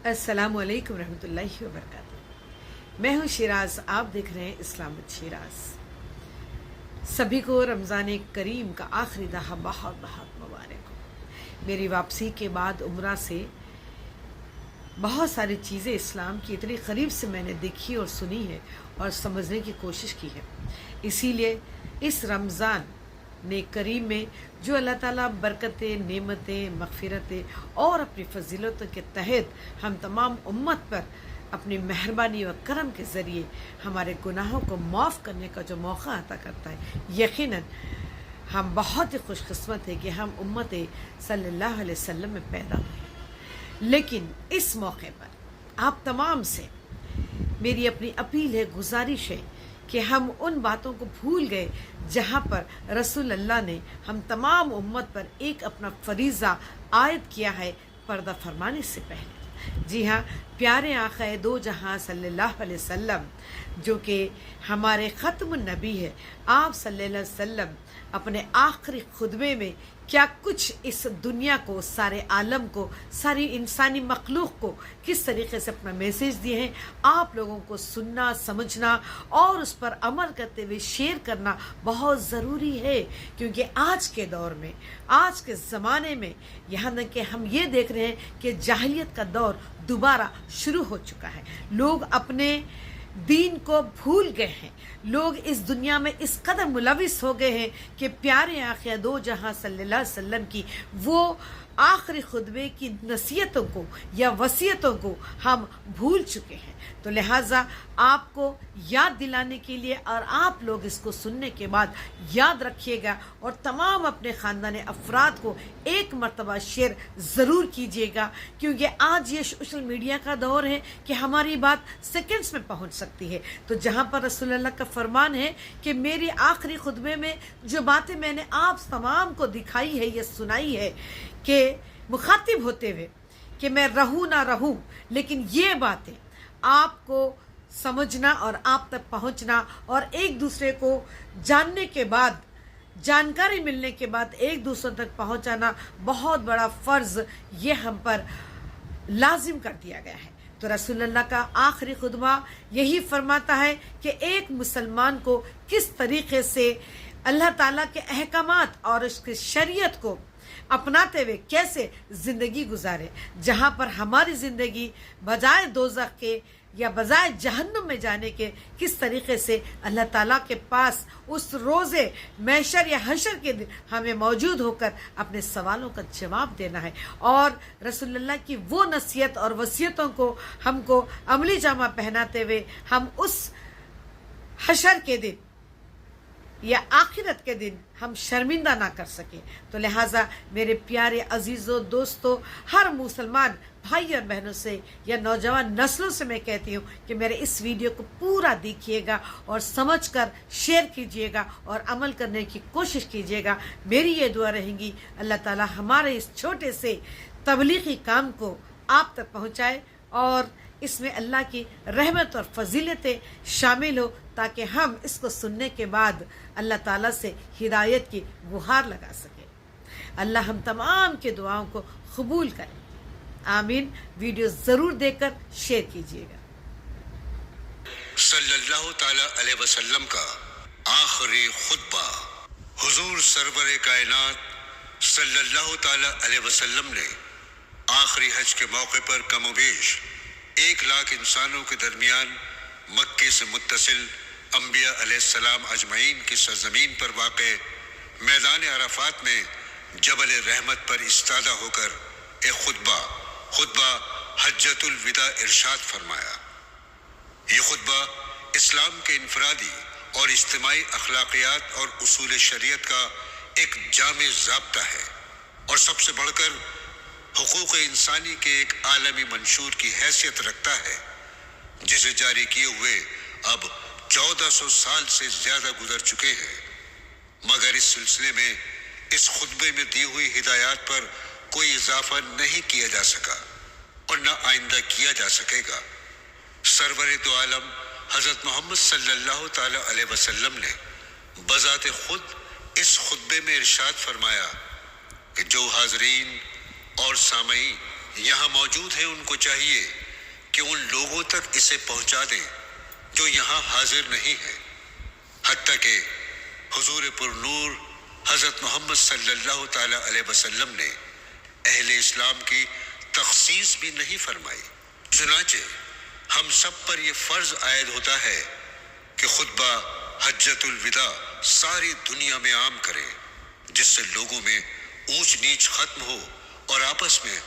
अस्सलामु अलैकुम रहमतुल्लाहि व बरकातुहू। मैं हूँ शिराज, आप देख रहे हैं इस्लाम विद शिराज। सभी को रमज़ान करीम का आखिरी दहा बहुत बहुत मुबारक हो। मेरी वापसी के बाद उम्रा से बहुत सारी चीज़ें इस्लाम की इतनी करीब से मैंने देखी और सुनी है और समझने की कोशिश की है। इसीलिए इस रमज़ान ने करीम में जो अल्लाह ताला बरकतें, नेमतें, मग़फ़िरतें और अपनी फ़ज़ीलतों के तहत हम तमाम उम्मत पर अपनी मेहरबानी व करम के ज़रिए हमारे गुनाहों को माफ़ करने का जो मौका अता करता है, यकीनन हम बहुत ही खुशकिस्मत हैं कि हम उम्मत सल्लल्लाहु अलैहि वसल्लम में पैदा हुए। लेकिन इस मौके पर आप तमाम से मेरी अपनी अपील है, गुजारिश है कि हम उन बातों को भूल गए जहाँ पर रसूल अल्लाह ने हम तमाम उम्मत पर एक अपना फरीज़ा आयद किया है पर्दा फरमाने से पहले। जी हाँ, प्यारे आक़ा दो जहाँ सल्लल्लाहु अलैहि वसल्लम जो कि हमारे ख़त्मुन नबी है, आप सल्लल्लाहु अलैहि वसल्लम अपने आखिरी खुतबे में क्या कुछ इस दुनिया को, सारे आलम को, सारी इंसानी मखलूक को किस तरीके से अपना मैसेज दिए हैं, आप लोगों को सुनना, समझना और उस पर अमल करते हुए शेयर करना बहुत ज़रूरी है। क्योंकि आज के दौर में, आज के ज़माने में यहाँ तक कि हम ये देख रहे हैं कि जाहिलियत का दौर दोबारा शुरू हो चुका है। लोग अपने दीन को भूल गए हैं। लोग इस दुनिया में इस कदर मुलविस हो गए हैं कि प्यारे आक़ा दो जहाँ सल्लल्लाहु अलैहि वसल्लम की वो आखिरी खुतबे की नसीहतों को या वसीयतों को हम भूल चुके हैं। तो लिहाजा आपको याद दिलाने के लिए और आप लोग इसको सुनने के बाद याद रखिएगा और तमाम अपने ख़ानदानी अफराद को एक मरतबा शेयर ज़रूर कीजिएगा। क्योंकि आज ये सोशल मीडिया का दौर है कि हमारी बात सेकंड्स में पहुंच सकती है। तो जहाँ पर रसूलुल्लाह का फरमान है कि मेरी आखिरी खुतबे में जो बातें मैंने आप तमाम को दिखाई है या सुनाई है कि मुखातिब होते हुए कि मैं रहूँ ना रहूँ, लेकिन ये बातें आपको समझना और आप तक पहुंचना और एक दूसरे को जानने के बाद, जानकारी मिलने के बाद एक दूसरे तक पहुंचाना बहुत बड़ा फ़र्ज़ ये हम पर लाजिम कर दिया गया है। तो रसूलुल्लाह का आखिरी खुतबा यही फरमाता है कि एक मुसलमान को किस तरीके से अल्लाह ताला के अहकामात और उसकी शरीयत को अपनाते हुए कैसे ज़िंदगी गुजारे, जहाँ पर हमारी ज़िंदगी बजाय दोज़ख के या बजाय जहन्नुम में जाने के किस तरीके से अल्लाह ताला के पास उस रोज़े महशर या हशर के दिन हमें मौजूद होकर अपने सवालों का जवाब देना है। और रसूलुल्लाह की वो नसीहत और वसीयतों को हमको अमली जामा पहनाते हुए हम उस हशर के दिन या आखिरत के दिन हम शर्मिंदा ना कर सकें। तो लिहाजा मेरे प्यारे अजीज़ों, दोस्तों, हर मुसलमान भाई और बहनों से या नौजवान नस्लों से मैं कहती हूँ कि मेरे इस वीडियो को पूरा देखिएगा और समझकर शेयर कीजिएगा और अमल करने की कोशिश कीजिएगा। मेरी ये दुआ रहेगी अल्लाह ताला हमारे इस छोटे से तबलीगी काम को आप तक पहुँचाए और इसमें अल्लाह की रहमत और फजीलतें शामिल हो, ताकि हम इसको सुनने के बाद अल्लाह ताला से हिदायत की गुहार लगा सकें। अल्लाह हम तमाम के दुआओं को कबूल करे, आमीन। वीडियो ज़रूर देखकर शेयर कीजिएगा। सल्लल्लाहु ताला अलैहि वसल्लम का आखिरी खुतबा। हुजूर सरवर कायनात सल्लल्लाहु ताला अलैहि वसल्लम ने आखिरी हज के मौके पर कमोबेश 1 लाख इंसानों के दरमियान मक्के से मुत्तसिल अंबिया अलैहिस्सलाम अजमईन की सरजमीन पर वाक़े मैदान अराफात में जबल रहमत पर इस्तादा होकर एक खुतबा हज्जतुल विदा इरशाद फरमाया। ये खुतबा इस्लाम के इनफरादी और इज्तिमाई अखलाकियात और उसूल शरीयत का एक जामे ज़ाब्ता है और सबसे बढ़कर हुकूक इंसानी के एक आलमी मंशूर की हैसियत रखता है, जिसे जारी किए हुए अब 1400 साल से ज़्यादा गुजर चुके हैं। मगर इस सिलसिले में इस खुतबे में दी हुई हिदायत पर कोई इजाफा नहीं किया जा सका और न आइंदा किया जा सकेगा। सरवर दो आलम हज़रत मोहम्मद सल्लल्लाहु ताला अलैहि वसल्लम ने बज़ाते खुद इस खुतबे में इरशाद फरमाया कि जो हाज़रीन और सामईन یہاں موجود ہیں ان کو چاہیے کہ ان لوگوں تک اسے پہنچا دیں جو یہاں حاضر نہیں ہیں، حتیٰ کہ حضور پر نور حضرت محمد صلی اللہ تعالی علیہ وسلم نے اہل اسلام کی تخصیص بھی نہیں فرمائی۔ چنانچہ ہم سب پر یہ فرض عائد ہوتا ہے کہ خطبہ حجۃ الوداع ساری دنیا میں عام کریں، جس سے لوگوں میں اونچ نیچ ختم ہو اور آپس میں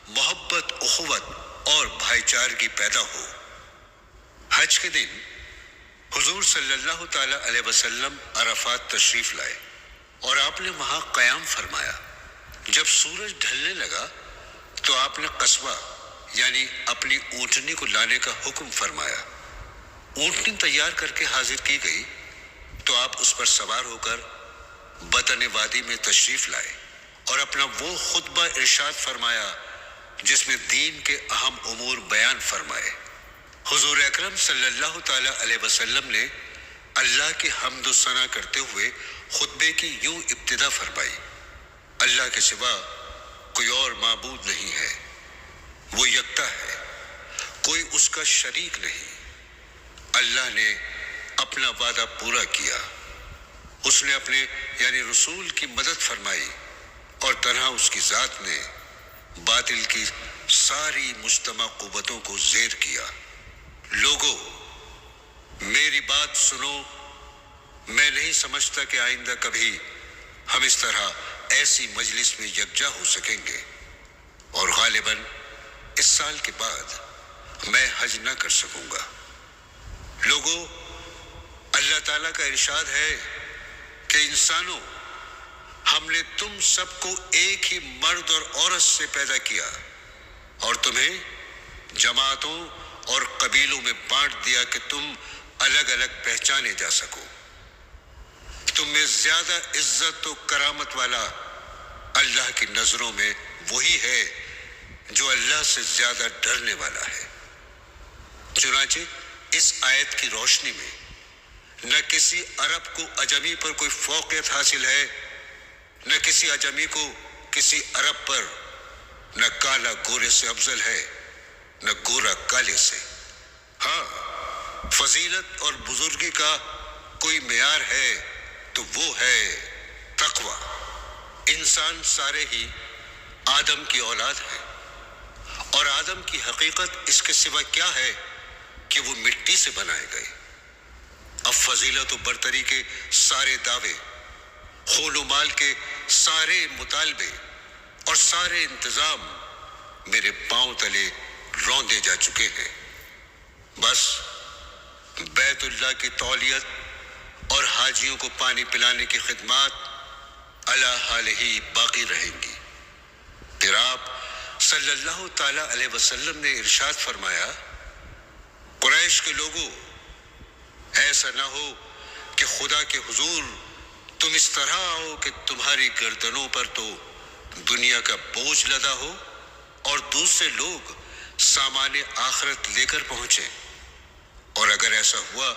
محبت، اخوت اور بھائی چارگی پیدا ہو۔ حج کے دن حضور صلی اللہ تعالی علیہ وسلم عرفات تشریف لائے اور آپ نے وہاں قیام فرمایا۔ جب سورج ڈھلنے لگا تو آپ نے قصبہ یعنی اپنی اونٹنی کو لانے کا حکم فرمایا۔ اونٹنی تیار کر کے حاضر کی گئی تو آپ اس پر سوار ہو کر بطن وادی میں تشریف لائے اور اپنا وہ خطبہ ارشاد فرمایا جس میں دین کے اہم امور بیان فرمائے۔ حضور اکرم صلی اللہ تعالی علیہ وسلم نے اللہ کی حمد و ثنا کرتے ہوئے خطبے کی یوں ابتدا فرمائی: اللہ کے سوا کوئی اور معبود نہیں ہے، وہ یکتا ہے، کوئی اس کا شریک نہیں۔ اللہ نے اپنا وعدہ پورا کیا، اس نے اپنے یعنی رسول کی مدد فرمائی اور تنہا اس کی ذات نے باطل کی ساری مجتمع قوتوں کو زیر کیا۔ لوگو، میری بات سنو، میں نہیں سمجھتا کہ آئندہ کبھی ہم اس طرح ایسی مجلس میں یکجا ہو سکیں گے، اور غالباً اس سال کے بعد میں حج نہ کر سکوں گا۔ لوگو، اللہ تعالیٰ کا ارشاد ہے کہ انسانوں، ہم نے تم سب کو ایک ہی مرد اور عورت سے پیدا کیا اور تمہیں جماعتوں اور قبیلوں میں بانٹ دیا کہ تم الگ الگ پہچانے جا سکو۔ تم میں زیادہ عزت و کرامت والا اللہ کی نظروں میں وہی ہے جو اللہ سے زیادہ ڈرنے والا ہے۔ چنانچہ اس آیت کی روشنی میں نہ کسی عرب کو عجمی پر کوئی فوقیت حاصل ہے، نہ کسی عجمی کو کسی عرب پر، نہ کالا گورے سے افضل ہے، نہ گورا کالے سے۔ ہاں، فضیلت اور بزرگی کا کوئی معیار ہے تو وہ ہے تقوی۔ انسان سارے ہی آدم کی اولاد ہیں، اور آدم کی حقیقت اس کے سوا کیا ہے کہ وہ مٹی سے بنائے گئے۔ اب فضیلت و برتری کے سارے دعوے، خول و مال کے سارے مطالبے اور سارے انتظام میرے پاؤں تلے روندے جا چکے ہیں۔ بس بیت اللہ کی تولیت اور حاجیوں کو پانی پلانے کی خدمات علی حال ہی باقی رہیں گی۔ پھر آپ صلی اللہ تعالی علیہ وسلم نے ارشاد فرمایا: قریش کے لوگوں، ایسا نہ ہو کہ خدا کے حضور تم اس طرح آؤ کہ تمہاری گردنوں پر تو دنیا کا بوجھ لدا ہو اور دوسرے لوگ سامان آخرت لے کر پہنچے، اور اگر ایسا ہوا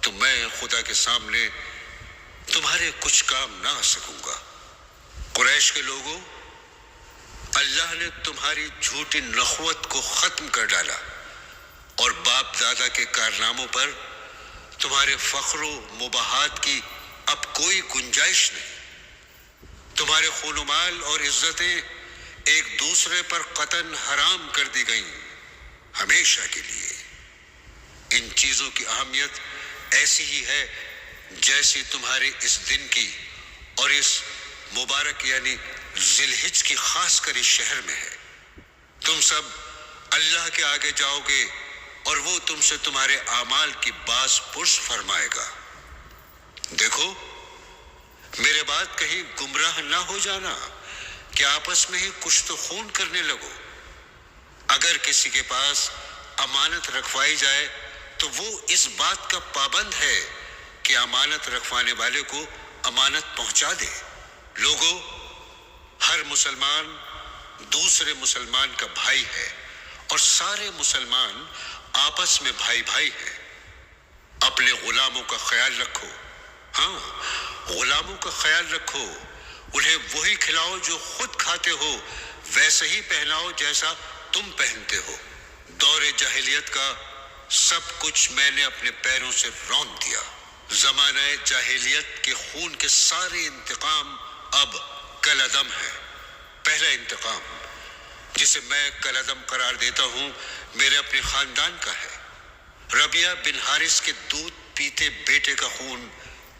تو میں خدا کے سامنے تمہارے کچھ کام نہ آ سکوں گا۔ قریش کے لوگوں، اللہ نے تمہاری جھوٹی نخوت کو ختم کر ڈالا اور باپ دادا کے کارناموں پر تمہارے فخر و مباحات کی اب کوئی گنجائش نہیں۔ تمہارے خون و مال اور عزتیں ایک دوسرے پر قطعاً حرام کر دی گئیں ہمیشہ کے لیے۔ ان چیزوں کی اہمیت ایسی ہی ہے جیسی تمہارے اس دن کی اور اس مبارک یعنی ذی الحجہ کی خاص کر اس شہر میں ہے۔ تم سب اللہ کے آگے جاؤ گے اور وہ تم سے تمہارے اعمال کی باز پرس فرمائے گا۔ دیکھو، میرے بات کہیں گمراہ نہ ہو جانا کہ آپس میں ہی کشت و خون کرنے لگو۔ اگر کسی کے پاس امانت رکھوائی جائے تو وہ اس بات کا پابند ہے کہ امانت رکھوانے والے کو امانت پہنچا دے۔ لوگوں، ہر مسلمان دوسرے مسلمان کا بھائی ہے اور سارے مسلمان آپس میں بھائی بھائی ہیں۔ اپنے غلاموں کا خیال رکھو، ہاں، غلاموں کا خیال رکھو، انہیں وہی کھلاؤ جو خود کھاتے ہو، वैसे ही पहनाओ जैसा तुम पहनते हो। दौरे जाहिलियत का सब कुछ मैंने अपने पैरों से रौंद दिया। ज़माने जाहिलियत के खून के सारे इंतकाम अब कलअदम है। पहला इंतकाम जिसे मैं कलअदम करार देता हूँ मेरे अपने खानदान का है। रबिया बिन हारिस के दूध पीते बेटे का खून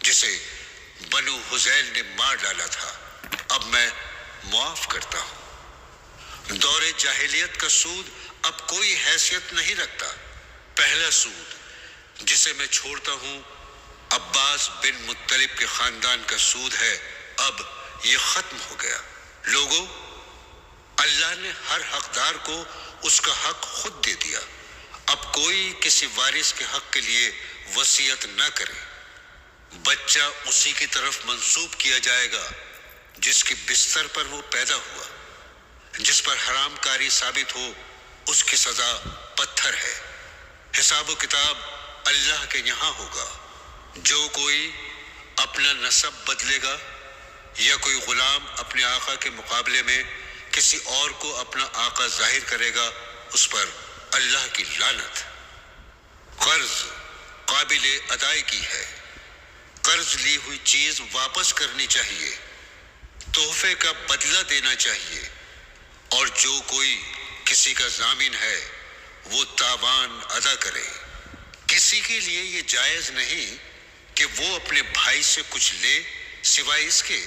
जिसे बनु हुजैल ने मार डाला था, अब मैं मुआफ करता हूँ। दौरे जाहिलियत का सूद अब कोई हैसियत नहीं रखता। पहला सूद जिसे मैं छोड़ता हूँ अब्बास बिन मुत्तलिब के खानदान का सूद है, अब ये खत्म हो गया। लोगों, अल्लाह ने हर हकदार को उसका हक खुद दे दिया। अब कोई किसी वारिस के हक के लिए वसीयत न करे। बच्चा उसी की तरफ मंसूब किया जाएगा जिसके बिस्तर पर वो पैदा हुआ। जिस पर हराम कारी साबित हो उसकी सजा पत्थर है। हिसाब किताब अल्लाह के यहाँ होगा। जो कोई अपना नसब बदलेगा या कोई गुलाम अपने आका के मुकाबले में किसी और को अपना आका जाहिर करेगा, उस पर अल्लाह की लानत। कर्ज काबिले अदायगी है। कर्ज ली हुई चीज वापस करनी चाहिए, तोहफे का बदला देना चाहिए, और जो कोई किसी का जामिन है वो तावान अदा करे। किसी के लिए ये जायज नहीं कि वो अपने भाई से कुछ ले सिवाय इसके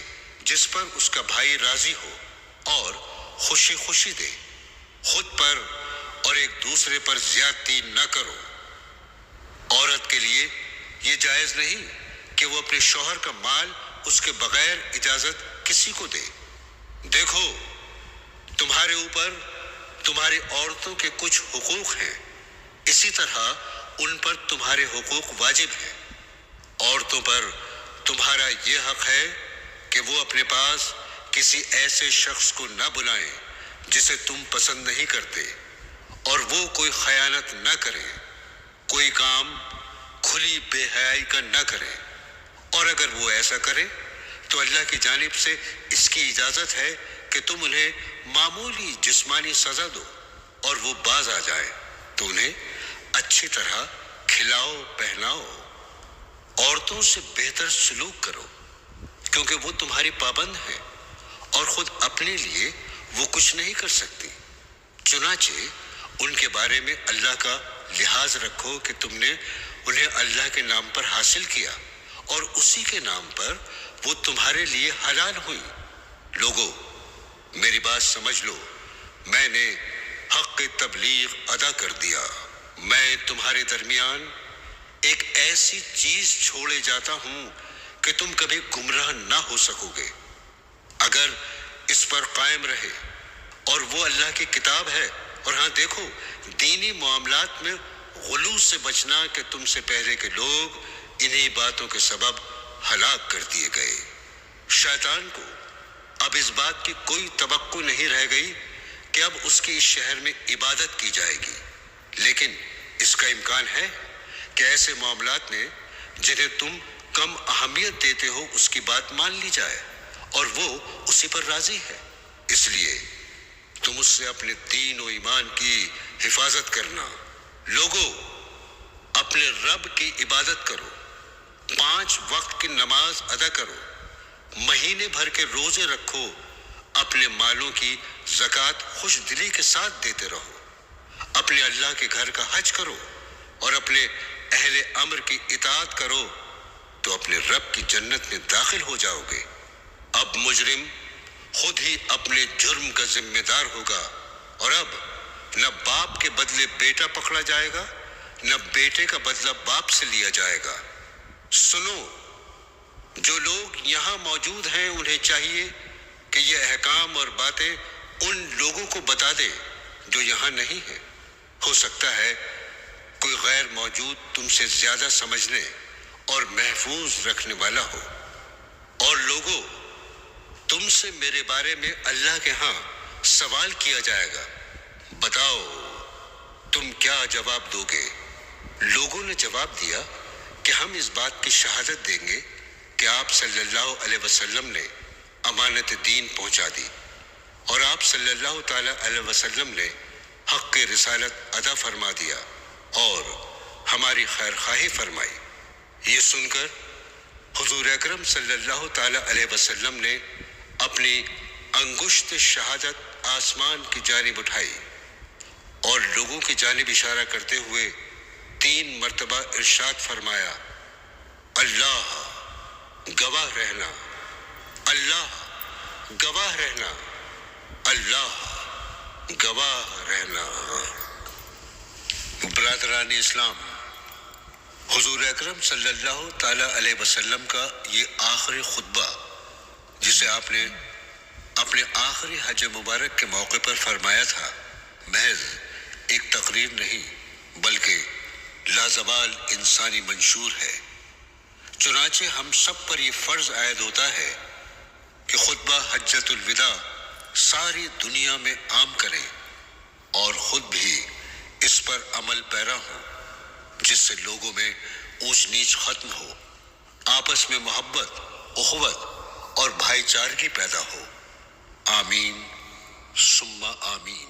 जिस पर उसका भाई राजी हो, और खुशी खुशी दे। खुद पर और एक दूसरे पर ज्यादती न करो। औरत के लिए ये जायज नहीं कि वो अपने शौहर का माल उसके बगैर इजाजत किसी को दे। देखो, तुम्हारे ऊपर तुम्हारी औरतों के कुछ हुकूक हैं, इसी तरह उन पर तुम्हारे हुकूक वाजिब हैं। औरतों पर तुम्हारा ये हक है कि वो अपने पास किसी ऐसे शख्स को न बुलाएं जिसे तुम पसंद नहीं करते, और वो कोई खयानत न करे, कोई काम खुली बेहयाई का न करे। और अगर वो ऐसा करे तो अल्लाह की जानिब से इसकी इजाजत है कि तुम उन्हें मामूली जिस्मानी सजा दो, और वो बाज आ जाए तो उन्हें अच्छी तरह खिलाओ पहनाओ। औरतों से बेहतर सलूक करो, क्योंकि वो तुम्हारी पाबंद है और खुद अपने लिए वो कुछ नहीं कर सकती। चुनाचे उनके बारे में अल्लाह का लिहाज रखो कि तुमने उन्हें अल्लाह के नाम पर हासिल किया, और उसी के नाम पर वो तुम्हारे लिए हलाल हुई। लोगों, मेरी बात समझ लो, मैंने हक़ तबलीग अदा कर दिया। मैं तुम्हारे दरमियान एक ऐसी चीज छोड़े जाता हूं कि तुम कभी गुमराह ना हो सकोगे। अगर इस पर कायम रहे, और वो अल्लाह की किताब है। और हाँ देखो, दीनी मामलात में गुलू से बचना कि तुमसे पहले के लोग इन्हीं बातों के सबब हलाक कर दिए गए। शैतान को अब इस बात की कोई तवक्को नहीं रह गई कि अब उसके इस शहर में इबादत की जाएगी, लेकिन इसका इम्कान है कि ऐसे मामलात में जिन्हें तुम कम अहमियत देते हो उसकी बात मान ली जाए, और वो उसी पर राजी है। इसलिए तुम उससे अपने दीन और ईमान की हिफाजत करना। लोगों, अपने रब की इबादत करो, 5 वक्त की नमाज अदा करो, महीने भर के रोजे रखो, अपने मालों की ज़कात खुश दिली के साथ देते रहो, अपने अल्लाह के घर का हज करो, और अपने अहले अम्र की इताअत करो, तो अपने रब की जन्नत में दाखिल हो जाओगे। अब मुजरिम खुद ही अपने जुर्म का जिम्मेदार होगा, और अब न बाप के बदले बेटा पकड़ा जाएगा, न बेटे का बदला बाप से लिया जाएगा। सुनो, जो लोग यहाँ मौजूद हैं उन्हें चाहिए कि ये अहकाम और बातें उन लोगों को बता दे जो यहाँ नहीं है। हो सकता है कोई गैर मौजूद तुमसे ज्यादा समझने और महफूज रखने वाला हो। और लोगों, तुमसे मेरे बारे में अल्लाह के यहाँ सवाल किया जाएगा, बताओ तुम क्या जवाब दोगे? लोगों ने जवाब दिया कि हम इस बात की शहादत देंगे कि आप सल्लल्लाहु अलैहि वसल्लम ने अमानत दीन पहुंचा दी। اور آپ صلی اللہ تعالی علیہ وسلم نے حق کی رسالت ادا فرما دیا اور ہماری خیر خواہی فرمائی۔ یہ سن کر حضور اکرم صلی اللہ تعالی علیہ وسلم نے اپنی انگشت شہادت آسمان کی جانب اٹھائی اور لوگوں کی جانب اشارہ کرتے ہوئے 3 مرتبہ ارشاد فرمایا، اللہ گواہ رہنا، اللہ گواہ رہنا، اللہ گواہ رہنا۔ برادران اسلام، حضور اکرم صلی اللہ تعالی علیہ وسلم کا یہ آخری خطبہ جسے آپ نے اپنے آخری حج مبارک کے موقع پر فرمایا تھا، محض ایک تقریر نہیں بلکہ لازوال انسانی منشور ہے۔ چنانچہ ہم سب پر یہ فرض عائد ہوتا ہے کہ خطبہ حجۃ الوداع ساری دنیا میں عام کریں اور خود بھی اس پر عمل پیرا ہوں، جس سے لوگوں میں اونچ نیچ ختم ہو، آپس میں محبت، اخوت اور بھائی چارگی پیدا ہو۔ آمین ثم آمین۔